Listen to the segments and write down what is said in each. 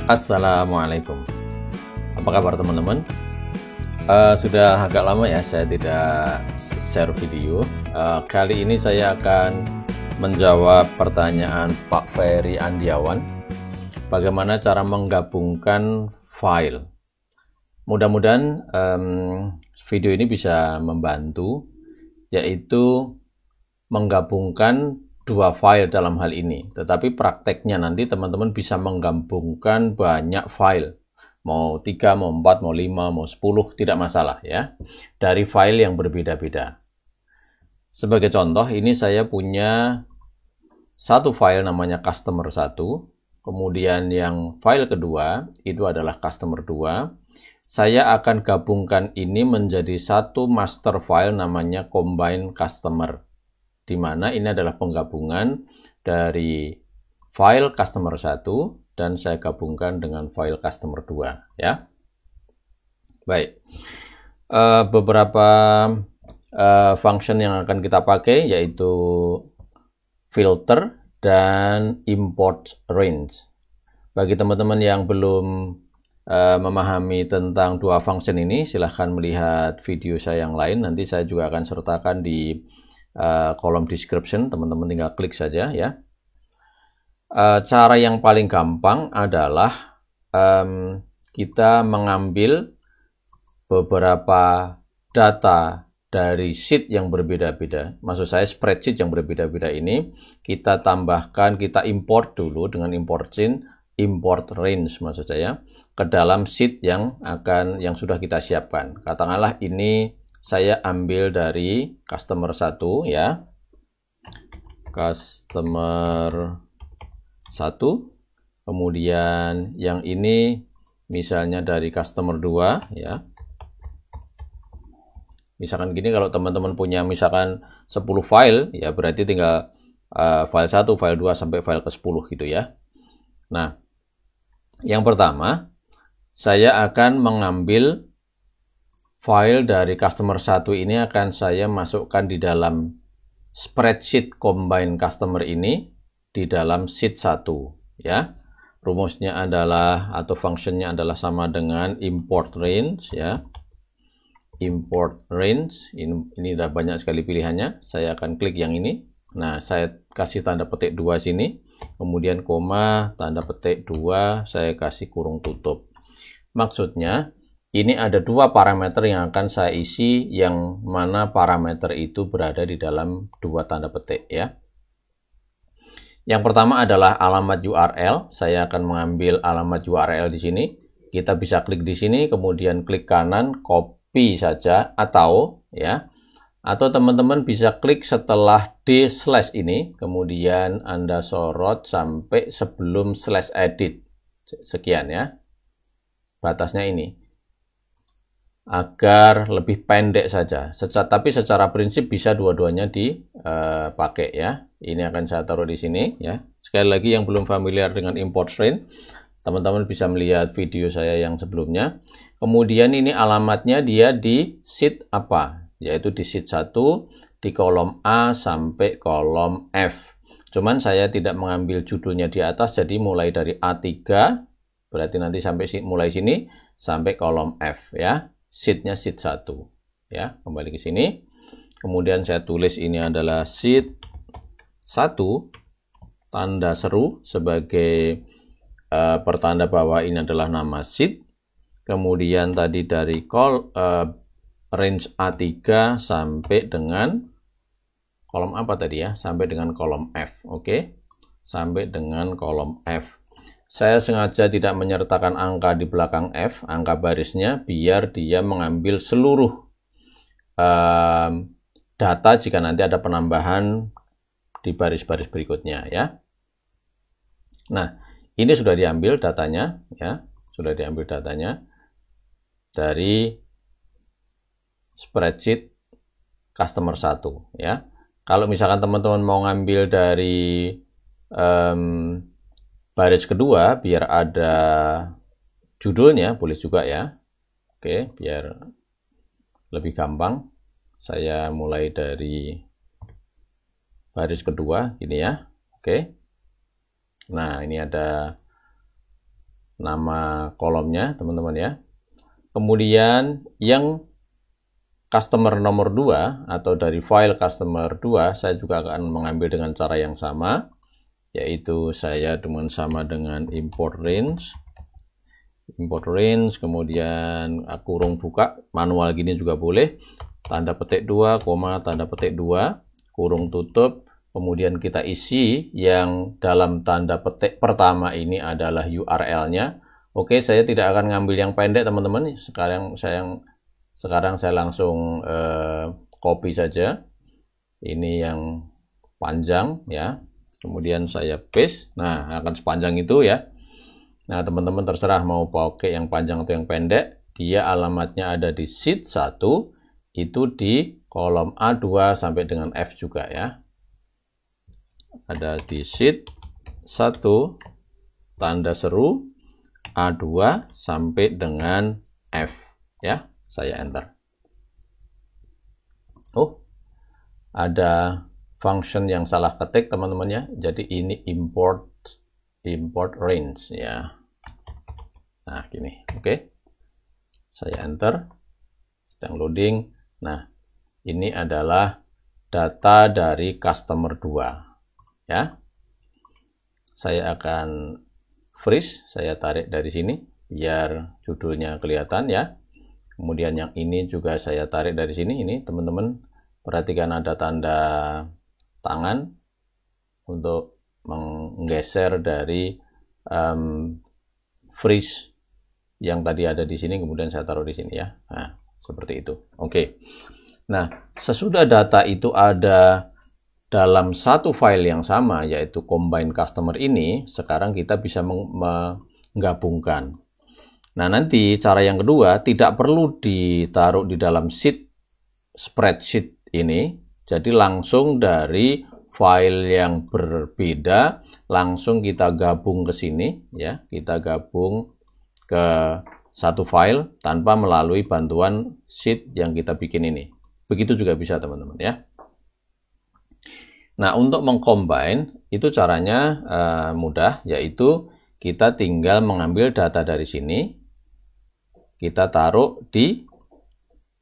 Assalamualaikum. Apa kabar teman-teman? Sudah agak lama ya saya tidak share video. Kali ini saya akan menjawab pertanyaan Pak Ferry Andiawan. Bagaimana cara menggabungkan file? Mudah-mudahan video ini bisa membantu, yaitu menggabungkan dua file dalam hal ini. Tetapi prakteknya nanti teman-teman bisa menggabungkan banyak file. Mau 3, mau 4, mau 5, mau 10, tidak masalah ya. Dari file yang berbeda-beda. Sebagai contoh, ini saya punya satu file namanya customer 1. Kemudian yang file kedua, itu adalah customer 2. Saya akan gabungkan ini menjadi satu master file namanya combine customer. Di mana ini adalah penggabungan dari file customer 1 dan saya gabungkan dengan file customer 2 ya. Baik. Beberapa function yang akan kita pakai yaitu filter dan import range. Bagi teman-teman yang belum memahami tentang dua function ini, silahkan melihat video saya yang lain. Nanti saya juga akan sertakan di kolom description, teman-teman tinggal klik saja ya. Cara yang paling gampang adalah kita mengambil beberapa data dari sheet yang berbeda-beda. Maksud saya spreadsheet yang berbeda-beda ini kita tambahkan, kita import dulu dengan import range maksud saya ke dalam sheet yang sudah kita siapkan. Katakanlah ini saya ambil dari customer 1 ya. Customer 1. Kemudian yang ini misalnya dari customer 2 ya. Misalkan gini, kalau teman-teman punya misalkan 10 file ya, berarti tinggal file 1, file 2 sampai file ke-10 gitu ya. Nah, yang pertama saya akan mengambil file dari customer 1 ini akan saya masukkan di dalam spreadsheet combine customer ini di dalam sheet 1 ya. Rumusnya adalah atau functionnya adalah sama dengan import range ya. Import range ini udah banyak sekali pilihannya. Saya akan klik yang ini. Nah, saya kasih tanda petik 2 sini. Kemudian koma, tanda petik 2, saya kasih kurung tutup. Maksudnya ini ada dua parameter yang akan saya isi, yang mana parameter itu berada di dalam dua tanda petik ya. Yang pertama adalah alamat URL. Saya akan mengambil alamat URL di sini. Kita bisa klik di sini, kemudian klik kanan, copy saja, atau ya, atau teman-teman bisa klik setelah D/ ini, kemudian Anda sorot sampai sebelum /edit. Sekian ya. Batasnya ini. Agar lebih pendek saja. Tapi secara prinsip bisa dua-duanya dipakai ya. Ini akan saya taruh di sini ya. Sekali lagi yang belum familiar dengan import range, teman-teman bisa melihat video saya yang sebelumnya. Kemudian ini alamatnya dia di sheet apa? Yaitu di sheet 1 di kolom A sampai kolom F. Cuman saya tidak mengambil judulnya di atas, jadi mulai dari A3 berarti nanti sampai mulai sini sampai kolom F ya. Sheetnya sheet 1 ya. Kembali ke sini, kemudian saya tulis ini adalah sheet 1 tanda seru sebagai pertanda bahwa ini adalah nama sheet. Kemudian tadi dari range A3 sampai dengan kolom apa tadi ya, sampai dengan kolom F. Oke, sampai dengan kolom F. Saya sengaja tidak menyertakan angka di belakang F, angka barisnya, biar dia mengambil seluruh data jika nanti ada penambahan di baris-baris berikutnya ya. Nah, ini sudah diambil datanya ya, sudah diambil datanya dari spreadsheet customer 1 ya. Kalau misalkan teman-teman mau ngambil dari baris kedua biar ada judulnya, boleh juga ya. Oke, biar lebih gampang saya mulai dari baris kedua ini ya. Oke. Nah, ini ada nama kolomnya, teman-teman ya. Kemudian yang customer nomor 2 atau dari file customer 2, saya juga akan mengambil dengan cara yang sama, yaitu saya sama dengan import range, kemudian kurung buka, manual gini juga boleh, tanda petik 2, tanda petik 2, kurung tutup, kemudian kita isi yang dalam tanda petik pertama ini adalah URL-nya. Oke, saya tidak akan ngambil yang pendek, teman-teman. Sekarang saya langsung copy saja. Ini yang panjang ya. Kemudian saya paste. Nah, akan sepanjang itu ya. Nah, teman-teman terserah mau pakai yang panjang atau yang pendek. Dia alamatnya ada di sheet 1, itu di kolom A2 sampai dengan F juga ya. Ada di sheet 1 tanda seru A2 sampai dengan F ya. Saya enter. Oh, ada function yang salah ketik, teman-teman ya. Jadi ini import range ya. Nah, gini. Oke. Saya enter. Sedang loading. Nah, ini adalah data dari customer 2 ya. Saya akan freeze, saya tarik dari sini biar judulnya kelihatan ya. Kemudian yang ini juga saya tarik dari sini. Ini teman-teman perhatikan ada tanda tangan untuk menggeser dari freeze yang tadi ada di sini, kemudian saya taruh di sini ya. Nah, seperti itu. Oke. Nah, sesudah data itu ada dalam satu file yang sama, yaitu combine customer ini, sekarang kita bisa menggabungkan. Nah, nanti cara yang kedua, tidak perlu ditaruh di dalam spreadsheet ini. Jadi langsung dari file yang berbeda, langsung kita gabung ke sini ya. Kita gabung ke satu file tanpa melalui bantuan sheet yang kita bikin ini. Begitu juga bisa, teman-teman ya. Nah, untuk mengcombine itu caranya mudah, yaitu kita tinggal mengambil data dari sini, kita taruh di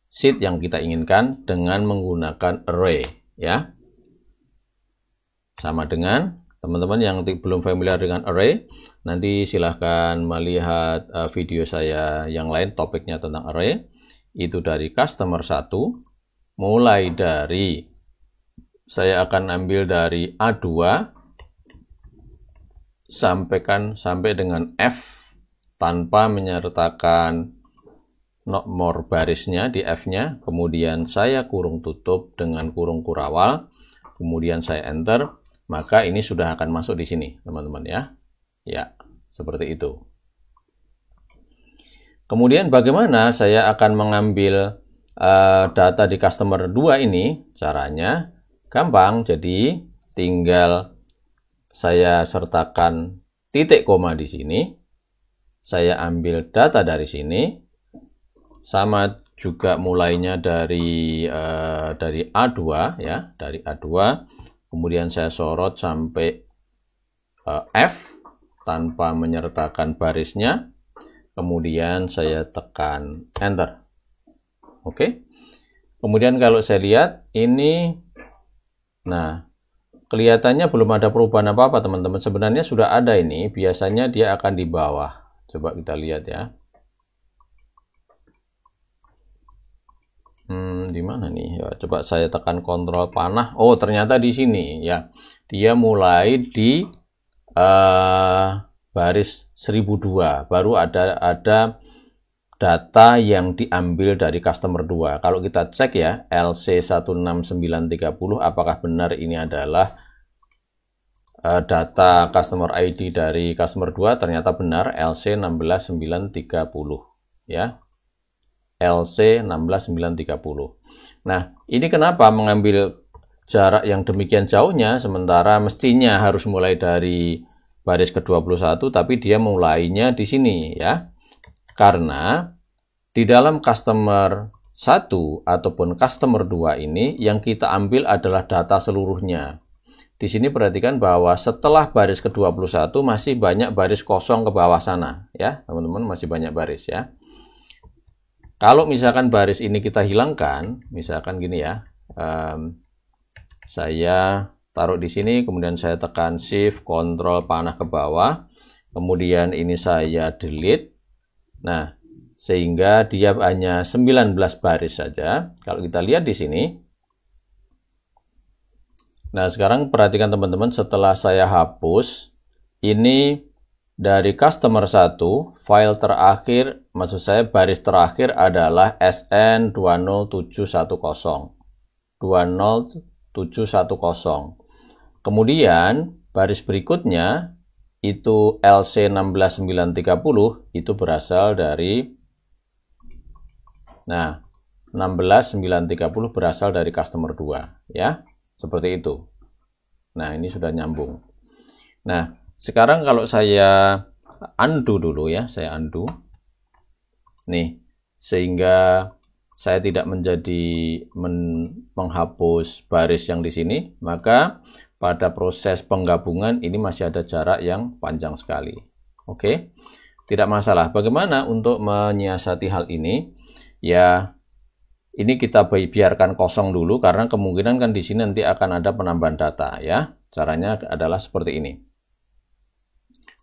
sheet yang kita inginkan dengan menggunakan array ya. Sama dengan teman-teman yang belum familiar dengan array, nanti silahkan melihat video saya yang lain, topiknya tentang array. Itu dari customer 1, mulai dari saya akan ambil dari A2 sampai dengan F tanpa menyertakan nomor barisnya di F-nya, kemudian saya kurung tutup dengan kurung kurawal, kemudian saya enter, maka ini sudah akan masuk di sini, teman-teman ya. Ya, seperti itu. Kemudian bagaimana saya akan mengambil data di customer 2 ini? Caranya gampang, jadi tinggal saya sertakan titik koma di sini, saya ambil data dari sini, sama juga mulainya dari A2 ya, dari A2, kemudian saya sorot sampai F tanpa menyertakan barisnya, kemudian saya tekan enter. Oke. Kemudian kalau saya lihat ini, nah kelihatannya belum ada perubahan apa-apa, teman-teman. Sebenarnya sudah ada ini, biasanya dia akan di bawah. Coba kita lihat ya. Di mana nih? Ya, coba saya tekan kontrol panah. Oh, ternyata di sini ya. Dia mulai di baris 1002. Baru ada data yang diambil dari customer 2. Kalau kita cek ya, LC16930, apakah benar ini adalah data customer ID dari customer 2? Ternyata benar, LC16930 ya. LC16930. Nah, ini kenapa mengambil jarak yang demikian jauhnya, sementara mestinya harus mulai dari baris ke-21, tapi dia mulainya di sini ya. Karena di dalam customer 1 ataupun customer 2 ini yang kita ambil adalah data seluruhnya. di sini perhatikan bahwa setelah baris ke-21 masih banyak baris kosong ke bawah sana ya, teman-teman, masih banyak baris ya. Kalau misalkan baris ini kita hilangkan, misalkan gini ya, saya taruh di sini, kemudian saya tekan Shift, Ctrl, panah ke bawah, kemudian ini saya delete. Nah, sehingga dia hanya 19 baris saja. Kalau kita lihat di sini, nah sekarang perhatikan teman-teman, setelah saya hapus, ini dari customer 1, file terakhir, maksud saya baris terakhir adalah SN20710. 20710. Kemudian baris berikutnya itu LC16930 itu berasal dari 16930 berasal dari customer 2 ya. Seperti itu. Nah, ini sudah nyambung. Nah, sekarang kalau saya undo dulu ya, saya undo. Nih, sehingga saya tidak menghapus baris yang di sini, maka pada proses penggabungan ini masih ada jarak yang panjang sekali. Oke, tidak masalah. Bagaimana untuk menyiasati hal ini? Ya, ini kita biarkan kosong dulu karena kemungkinan kan di sini nanti akan ada penambahan data ya. Caranya adalah seperti ini.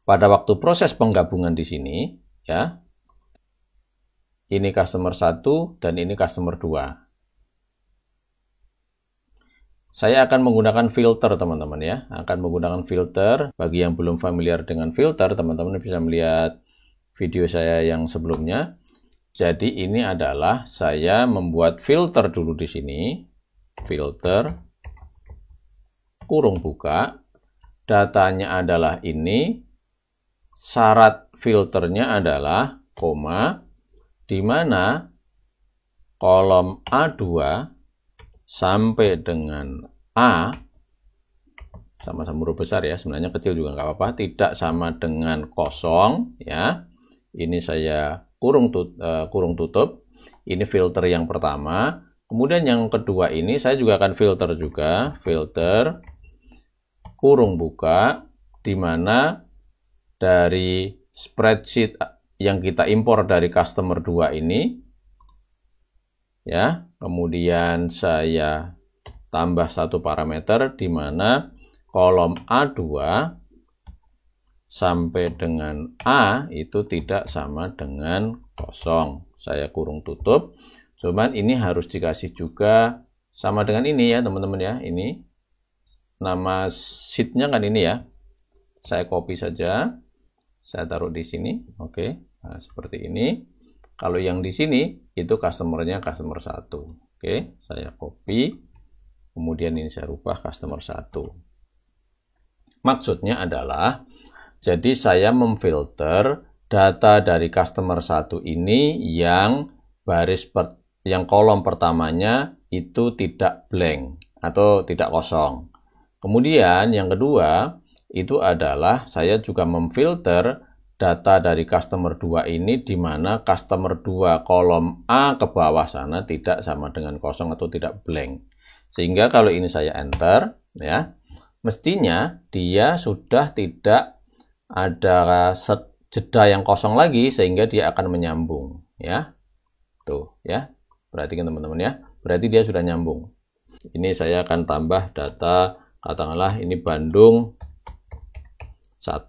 Pada waktu proses penggabungan di sini ya, ini customer 1 dan ini customer 2. Saya akan menggunakan filter teman-teman ya, akan menggunakan filter. Bagi yang belum familiar dengan filter, teman-teman bisa melihat video saya yang sebelumnya. Jadi ini adalah saya membuat filter dulu di sini, filter, kurung buka, datanya adalah ini, syarat filternya adalah koma, di mana kolom A2 sampai dengan A, sama-sama huruf besar ya, sebenarnya kecil juga nggak apa-apa, tidak sama dengan kosong ya. Ini saya kurung tutup, ini filter yang pertama. Kemudian yang kedua ini saya juga akan filter juga, filter kurung buka, di mana dari spreadsheet yang kita impor dari customer 2 ini ya, kemudian saya tambah satu parameter di mana kolom A2 sampai dengan A itu tidak sama dengan kosong. Saya kurung tutup. Cuman ini harus dikasih juga sama dengan ini ya teman-teman ya. Ini nama sheet-nya kan ini ya. Saya copy saja. Saya taruh di sini. Oke. Nah, seperti ini. Kalau yang di sini itu customer-nya customer 1. Oke, saya copy. Kemudian ini saya rubah customer 1. Maksudnya adalah jadi saya memfilter data dari customer 1 ini yang yang kolom pertamanya itu tidak blank atau tidak kosong. Kemudian yang kedua itu adalah saya juga memfilter data dari customer 2 ini di mana customer 2 kolom A ke bawah sana tidak sama dengan kosong atau tidak blank. Sehingga kalau ini saya enter ya, mestinya dia sudah tidak ada jeda yang kosong lagi sehingga dia akan menyambung ya. Tuh ya. Perhatikan teman-teman ya. Berarti dia sudah nyambung. Ini saya akan tambah data, katakanlah ini Bandung 1.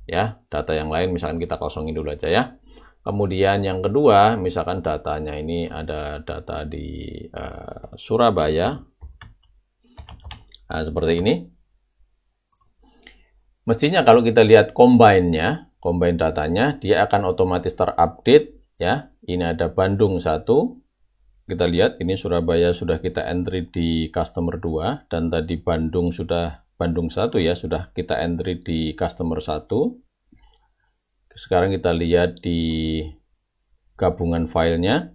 Ya, data yang lain misalkan kita kosongin dulu aja ya. Kemudian yang kedua, misalkan datanya ini ada data di Surabaya. Nah, seperti ini. Mestinya kalau kita lihat combine-nya, combine datanya, dia akan otomatis terupdate ya. Ini ada Bandung 1. Kita lihat ini Surabaya sudah kita entry di customer 2 dan tadi Bandung 1 ya, sudah kita entry di customer 1. Sekarang kita lihat di gabungan filenya.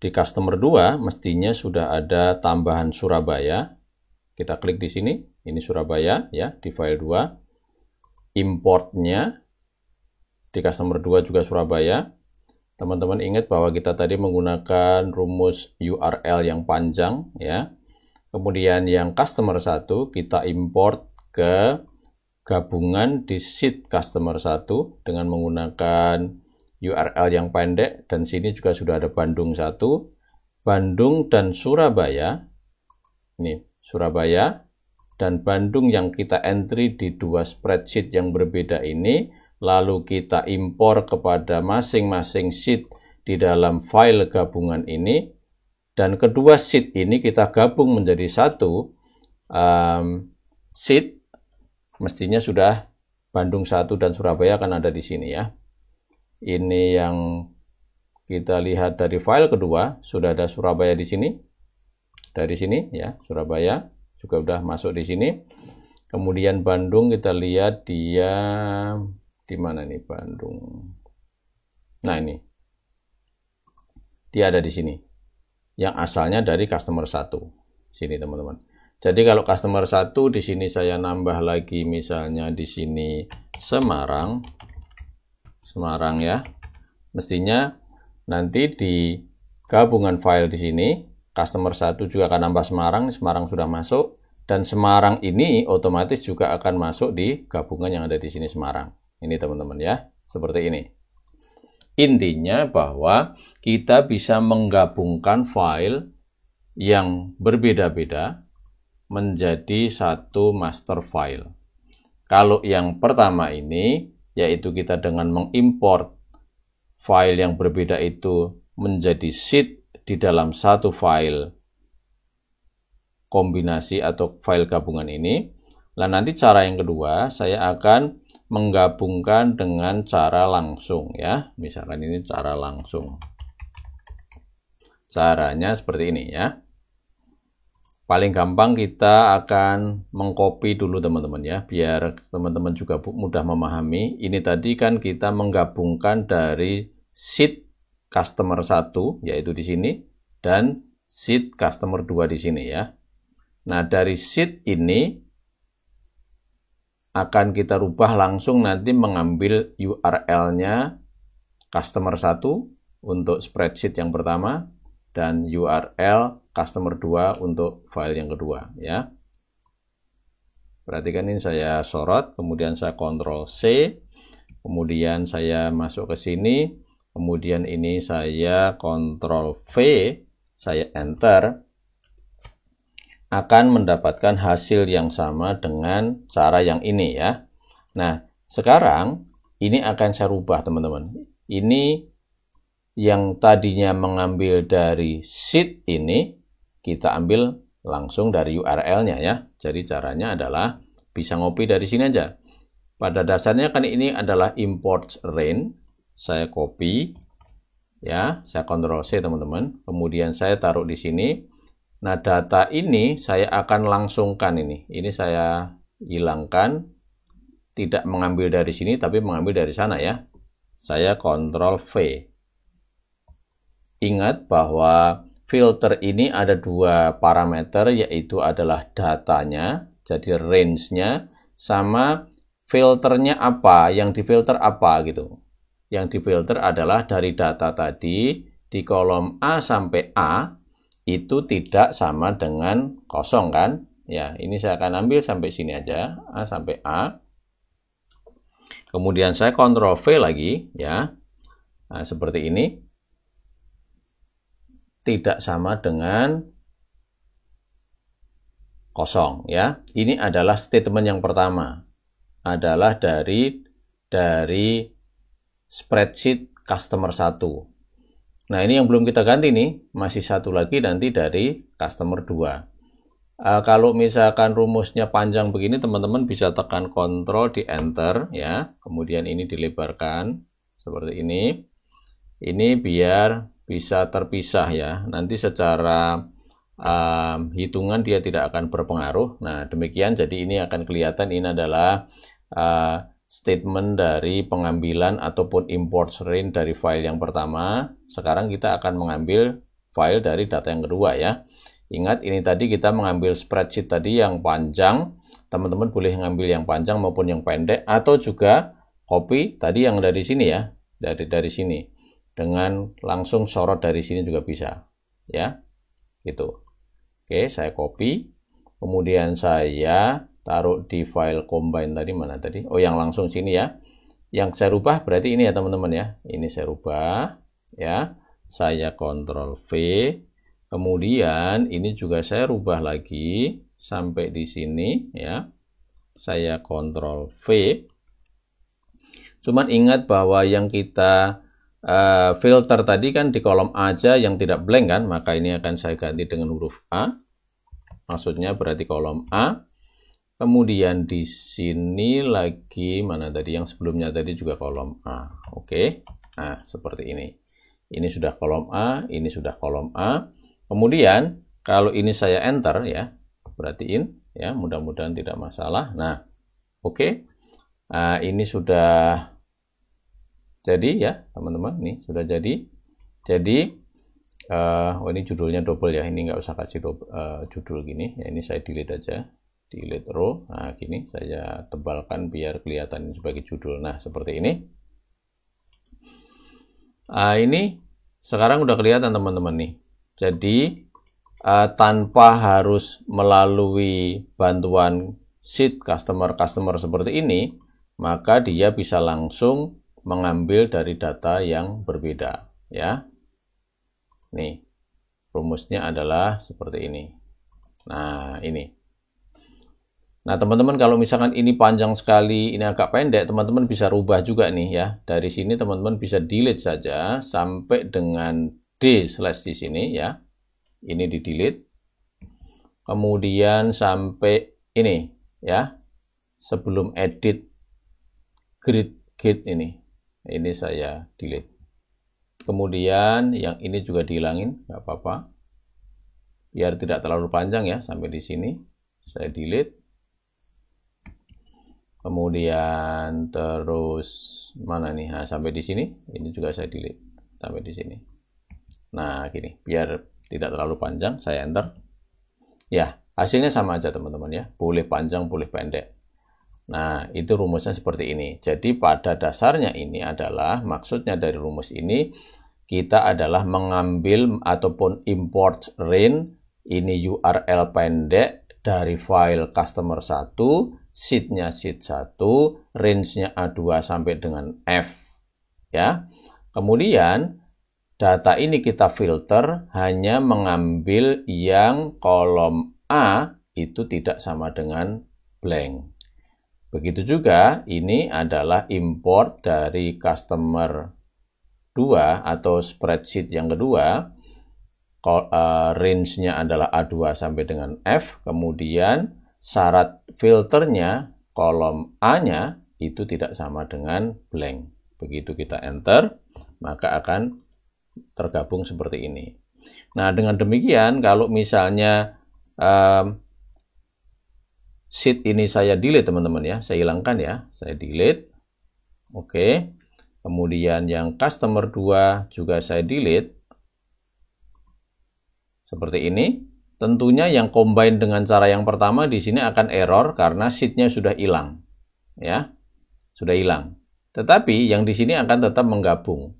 Di customer 2 mestinya sudah ada tambahan Surabaya. Kita klik di sini, ini Surabaya ya, di file 2. Importnya di customer 2 juga Surabaya. Teman-teman ingat bahwa kita tadi menggunakan rumus URL yang panjang ya. Kemudian yang customer 1 kita import ke gabungan di sheet customer 1 dengan menggunakan URL yang pendek, dan sini juga sudah ada Bandung 1, Bandung dan Surabaya. Ini Surabaya dan Bandung yang kita entry di dua spreadsheet yang berbeda ini, lalu kita impor kepada masing-masing sheet di dalam file gabungan ini, dan kedua sheet ini kita gabung menjadi satu sheet. Mestinya sudah Bandung 1 dan Surabaya akan ada di sini ya. Ini yang kita lihat dari file kedua, sudah ada Surabaya di sini. Dari sini ya, Surabaya juga sudah masuk di sini. Kemudian Bandung kita lihat dia di mana nih Bandung. Nah, ini. Dia ada di sini. Yang asalnya dari customer 1. Sini teman-teman. Jadi kalau customer 1 di sini saya nambah lagi, misalnya di sini Semarang ya. Mestinya nanti di gabungan file di sini customer 1 juga akan nambah Semarang sudah masuk, dan Semarang ini otomatis juga akan masuk di gabungan yang ada di sini Semarang. Ini teman-teman ya, seperti ini. Intinya bahwa kita bisa menggabungkan file yang berbeda-beda menjadi satu master file. Kalau yang pertama ini, yaitu kita dengan mengimport file yang berbeda itu menjadi sheet di dalam satu file kombinasi atau file gabungan ini. Nah, nanti cara yang kedua, saya akan menggabungkan dengan cara langsung ya. Misalkan ini cara langsung. Caranya seperti ini ya. Paling gampang kita akan mengcopy dulu teman-teman ya, biar teman-teman juga mudah memahami. Ini tadi kan kita menggabungkan dari sheet customer 1, yaitu di sini, dan sheet customer 2 di sini ya. Nah, dari sheet ini akan kita rubah langsung nanti mengambil URL-nya customer 1 untuk spreadsheet yang pertama, dan URL customer 2 untuk file yang kedua ya. Perhatikan ini saya sorot, kemudian saya Ctrl C, kemudian saya masuk ke sini, kemudian ini saya Ctrl V, saya enter, akan mendapatkan hasil yang sama dengan cara yang ini ya. Nah, sekarang ini akan saya rubah teman-teman. Ini yang tadinya mengambil dari sheet ini, kita ambil langsung dari URL-nya ya. Jadi caranya adalah bisa ngopi dari sini aja. Pada dasarnya kan ini adalah import range. Saya copy ya, saya Ctrl C teman-teman. Kemudian saya taruh di sini. Nah, data ini saya akan langsungkan ini. Ini saya hilangkan, tidak mengambil dari sini tapi mengambil dari sana ya. Saya Ctrl V. Ingat bahwa filter ini ada dua parameter, yaitu adalah datanya, jadi range-nya, sama filternya apa, yang difilter apa gitu. Yang difilter adalah dari data tadi, di kolom A sampai A, itu tidak sama dengan kosong kan. Ya, ini saya akan ambil sampai sini aja, A sampai A. Kemudian saya Ctrl V lagi, ya. Nah, seperti ini. Tidak sama dengan kosong ya. Ini adalah statement yang pertama. Adalah dari spreadsheet customer 1. Nah, ini yang belum kita ganti nih, masih satu lagi nanti dari customer 2. Kalau misalkan rumusnya panjang begini, teman-teman bisa tekan Ctrl di Enter ya. Kemudian ini dilebarkan seperti ini. Ini biar bisa terpisah ya. Nanti secara hitungan dia tidak akan berpengaruh. Nah, demikian. Jadi ini akan kelihatan ini adalah statement dari pengambilan ataupun import range dari file yang pertama. Sekarang kita akan mengambil file dari data yang kedua ya. Ingat, ini tadi kita mengambil spreadsheet tadi yang panjang. Teman-teman boleh mengambil yang panjang maupun yang pendek, atau juga copy tadi yang dari sini ya, dari sini. Dengan langsung sorot dari sini juga bisa ya, gitu. Oke, saya copy. Kemudian saya taruh di file combine tadi, mana tadi? Oh, yang langsung sini ya. Yang saya rubah berarti ini ya teman-teman ya. Ini saya rubah ya. Saya Ctrl V. Kemudian ini juga saya rubah lagi sampai di sini ya. Saya Ctrl V. Cuman ingat bahwa yang kita filter tadi kan di kolom A aja yang tidak blank kan, maka ini akan saya ganti dengan huruf A. Maksudnya berarti kolom A. Kemudian di sini lagi mana tadi yang sebelumnya tadi juga kolom A. Oke. Nah, seperti ini. Ini sudah kolom A, ini sudah kolom A. Kemudian kalau ini saya enter ya, perhatiin ya, mudah-mudahan tidak masalah. Nah, oke. Nah, ini sudah jadi ya teman-teman, nih sudah jadi. Oh ini judulnya double ya, ini nggak usah kasih judul gini ya, ini saya delete aja, delete row. Nah gini saya tebalkan biar kelihatan sebagai judul. Nah seperti ini. Ini sekarang udah kelihatan teman-teman nih. Jadi tanpa harus melalui bantuan sheet customer seperti ini, maka dia bisa langsung mengambil dari data yang berbeda ya. Nih rumusnya adalah seperti ini. Nah ini. Nah teman-teman kalau misalkan ini panjang sekali, ini agak pendek, teman-teman bisa rubah juga nih ya. Dari sini teman-teman bisa delete saja sampai dengan D/ di sini ya. Ini di delete. Kemudian sampai ini ya. Sebelum edit grid gate ini saya delete. Kemudian yang ini juga dihilangin, nggak apa-apa. Biar tidak terlalu panjang ya, sampai di sini saya delete. Kemudian terus mana nih? Nah, sampai di sini, ini juga saya delete sampai di sini. Nah, gini, biar tidak terlalu panjang, saya enter. Ya, hasilnya sama aja teman-teman ya, boleh panjang, boleh pendek. Nah, itu rumusnya seperti ini. Jadi pada dasarnya ini adalah, maksudnya dari rumus ini, kita adalah mengambil ataupun import range, ini URL pendek dari file customer 1, sheet-nya sheet 1, range-nya A2 sampai dengan F. Ya. Kemudian, data ini kita filter hanya mengambil yang kolom A itu tidak sama dengan blank. Begitu juga ini adalah import dari customer 2 atau spreadsheet yang kedua, range-nya adalah A2 sampai dengan F, kemudian syarat filternya kolom A-nya itu tidak sama dengan blank. Begitu kita enter, maka akan tergabung seperti ini. Nah, dengan demikian kalau misalnya sheet ini saya delete teman-teman ya, saya hilangkan ya, saya delete. Oke. Kemudian yang customer 2 juga saya delete. Seperti ini. Tentunya yang combine dengan cara yang pertama di sini akan error karena sheet-nya sudah hilang. Ya. Sudah hilang. Tetapi yang di sini akan tetap menggabung.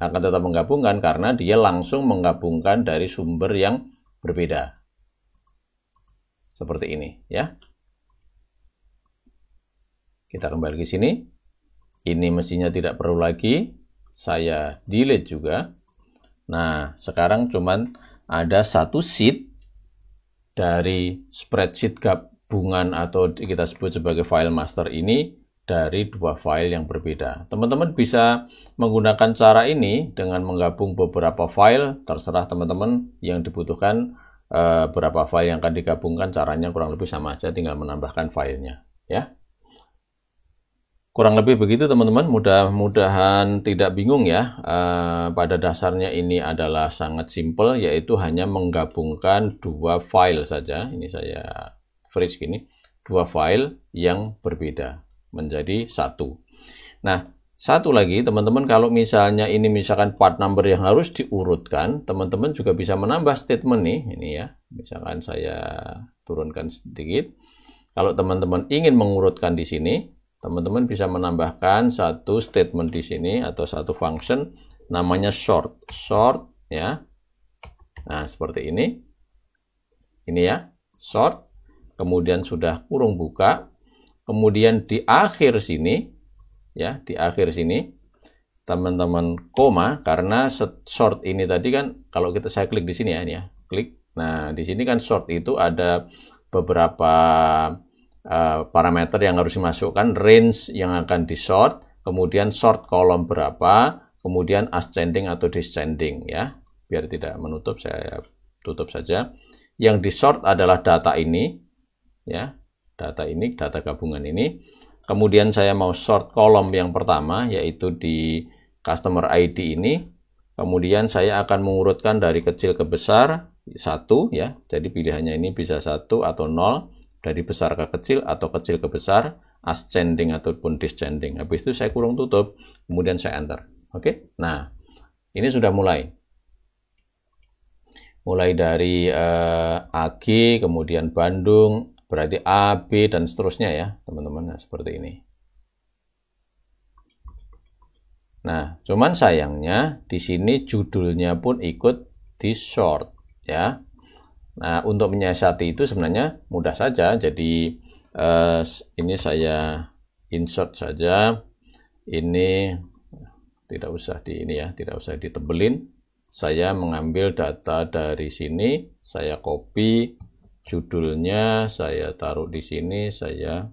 Akan tetap menggabungkan karena dia langsung menggabungkan dari sumber yang berbeda. Seperti ini ya. Kita kembali ke sini. Ini mestinya tidak perlu lagi. Saya delete juga. Nah, sekarang cuman ada satu sheet dari spreadsheet gabungan atau kita sebut sebagai file master ini dari dua file yang berbeda. Teman-teman bisa menggunakan cara ini dengan menggabung beberapa file. Terserah teman-teman yang dibutuhkan. Berapa file yang akan digabungkan, caranya kurang lebih sama aja, tinggal menambahkan filenya ya. Kurang lebih begitu teman-teman, mudah-mudahan tidak bingung ya. Pada dasarnya ini adalah sangat simple, yaitu hanya menggabungkan dua file saja. Ini saya freeze gini, dua file yang berbeda menjadi satu. Nah, satu lagi teman-teman, kalau misalnya ini misalkan part number yang harus diurutkan, teman-teman juga bisa menambah statement nih, ini ya. Misalkan saya turunkan sedikit. Kalau teman-teman ingin mengurutkan di sini, teman-teman bisa menambahkan satu statement di sini atau satu function namanya sort. Sort ya. Nah, seperti ini. Ini ya, short. Kemudian sudah kurung buka. Kemudian di akhir sini, ya, di akhir sini, teman-teman koma, karena short ini tadi kan, kalau saya klik di sini ya, ini ya, klik. Nah, di sini kan short itu ada beberapa parameter yang harus dimasukkan, range yang akan di short, kemudian short kolom berapa, kemudian ascending atau descending ya. Biar tidak menutup, saya tutup saja. Yang di short adalah data ini, ya, data ini, data gabungan ini. Kemudian saya mau short kolom yang pertama, yaitu di customer ID ini. Kemudian saya akan mengurutkan dari kecil ke besar, 1 ya. Jadi pilihannya ini bisa 1 atau 0, dari besar ke kecil atau kecil ke besar, ascending ataupun descending. Habis itu saya kurung tutup, kemudian saya enter. Oke, nah ini sudah mulai. Mulai dari AG, kemudian Bandung, berarti A, B, dan seterusnya ya, teman-teman. Nah, seperti ini. Nah, cuman sayangnya di sini judulnya pun ikut di short ya. Nah, untuk menyiasati itu sebenarnya mudah saja. Jadi ini saya insert saja. Ini tidak usah tidak usah ditebelin. Saya mengambil data dari sini, saya copy judulnya, saya taruh di sini, saya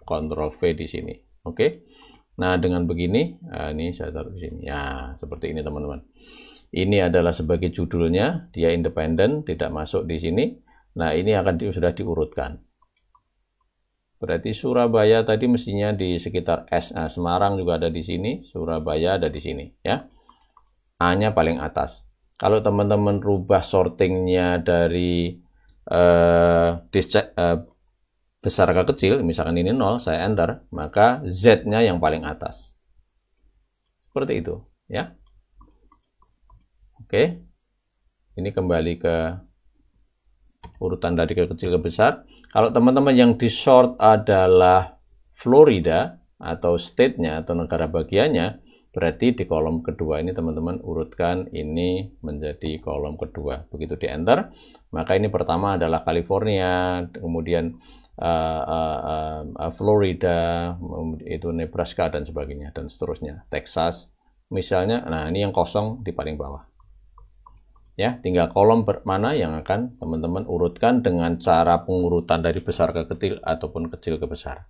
Ctrl V di sini. Oke. Nah, dengan begini, ini saya taruh di sini. Ya, seperti ini teman-teman. Ini adalah sebagai judulnya, dia independen, tidak masuk di sini. Nah, ini akan sudah diurutkan. Berarti Surabaya tadi mestinya di sekitar S. Nah, Semarang juga ada di sini, Surabaya ada di sini, ya. A-nya paling atas. Kalau teman-teman rubah sortingnya dari besar ke kecil, misalkan ini 0, saya enter, maka Z-nya yang paling atas. Seperti itu, ya. Oke. Ini kembali ke urutan dari kecil ke besar. Kalau teman-teman yang di short adalah Florida atau state-nya atau negara bagiannya, berarti di kolom kedua ini teman-teman urutkan ini menjadi kolom kedua. Begitu di enter, maka ini pertama adalah California, kemudian Florida, itu Nebraska dan sebagainya dan seterusnya, Texas misalnya. Nah, ini yang kosong di paling bawah ya. Tinggal kolom mana yang akan teman-teman urutkan dengan cara pengurutan dari besar ke kecil ataupun kecil ke besar.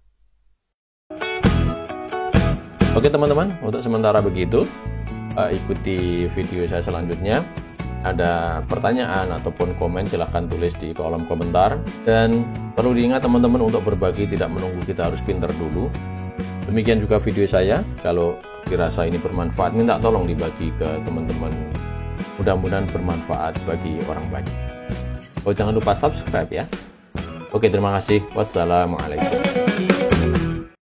Oke teman-teman, untuk sementara begitu. Ikuti video saya selanjutnya. Ada pertanyaan ataupun komen silahkan tulis di kolom komentar. Dan perlu diingat teman-teman, untuk berbagi tidak menunggu kita harus pinter dulu. Demikian juga video saya. Kalau dirasa ini bermanfaat, minta tolong dibagi ke teman-teman. Mudah-mudahan bermanfaat bagi orang banyak. Oh, jangan lupa subscribe ya. Oke, terima kasih. Wassalamualaikum.